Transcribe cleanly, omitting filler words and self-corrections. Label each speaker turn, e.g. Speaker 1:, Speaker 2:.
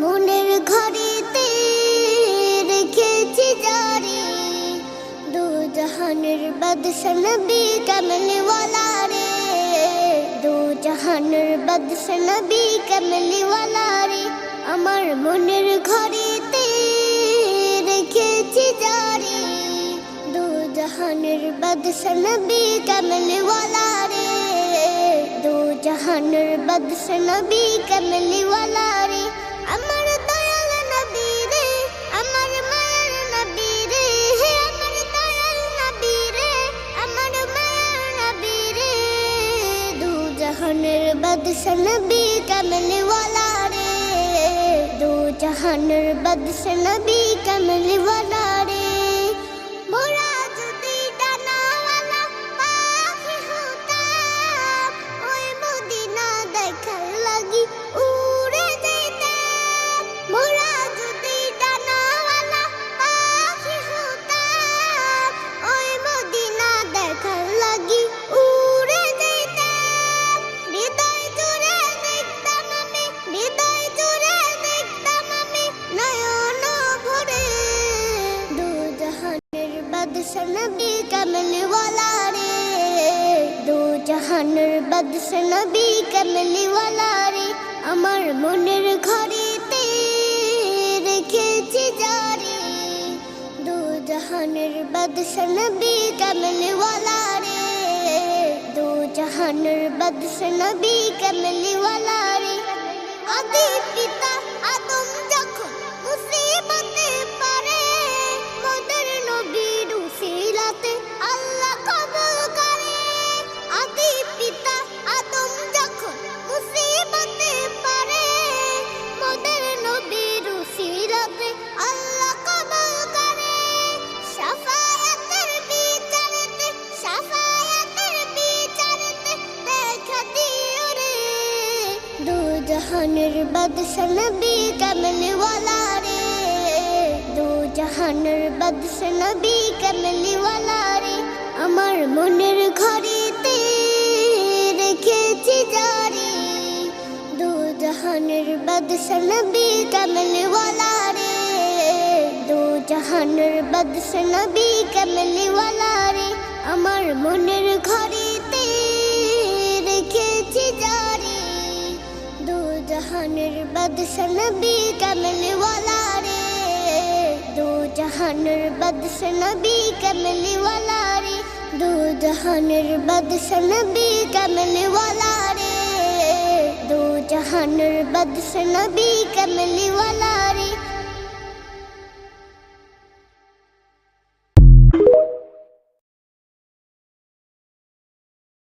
Speaker 1: মনের ঘরেতে রেখেছি জারি, দু জাহানের বাদশা নবী কামলি ওয়ালা রে, দু জাহানের বাদশা নবী কামলি ওয়ালা রে। আমার মনের ঘরেতে রেখেছি জারি, দু জাহানের বাদশা নবী কামলি ওয়ালা রে, দু জাহানের বাদশা নবী কামলি ওয়ালা রে। আমার দয়াল নবী রে, আমার মায়ার নবী রে, আমার দয়াল নবী রে, আমার মায়ার নবী রে, দু জাহানের বাদশা নবী কামলি ওয়ালা রে, দু জাহানের বাদশা নবী কামলি ওয়ালা রে। মোরা যদি ডানাওয়ালা পাখি হতাম, ওই মদিনা দেখার লাগি উড়ে যেতাম। মোরা যদি ডানাওয়ালা পাখি হতাম, ওই মদিনা দেখার লাগি উড়ে যেতাম। হৃদয় জুড়ে দেখতাম আমি, হৃদয় জুড়ে দেখতাম আমি নয়ন ভরে, দু জাহানের বাদশা নবী কামলি ওয়ালা রে, দু জাহানের বাদশা নবী কামলি ওয়ালা রে। আমার মনের ঘরেতে রেখেছি জারি, দু জাহানের বাদশা নবী কামলি ওয়ালা রে, দু জাহানের বাদশা নবী কামলি ওয়ালা রে। আদি পিতা আদম যখন মুসিবতে পড়ে, মোদের নবীর উসিলাতে আল্লাহ কবুল করে। আদি পিতা আদম যখন মুসিবতে পড়ে, মোদের নবীর উসিলাতে আল্লাহ কবুল করে। শাফায়াতের বিচারেতে, শাফায়াতের বিচারেতে দেখা দিও রে, দু জাহানের বাদশা নবী কামলি ওয়ালা রে, দু জাহানের বাদশা নবী কামলি ওয়ালা রে। আমার মনের ঘরেতে রেখেছি জারি, দু জাহানের বাদশা নবী কামলি ওয়ালা রে, দু জাহানের বাদশা নবী কামলি ওয়ালা রে। আমার মনের ঘরেতে রেখেছি জারি, দু জাহানের বাদশা নবী কামলি ওয়ালা রে, দু জাহানের বাদশা নবী কামলি ওয়ালা রে, দু জাহানের বাদশা নবী কামলি ওয়ালা রে, দু জাহানের বাদশা নবী কামলি ওয়ালা রে।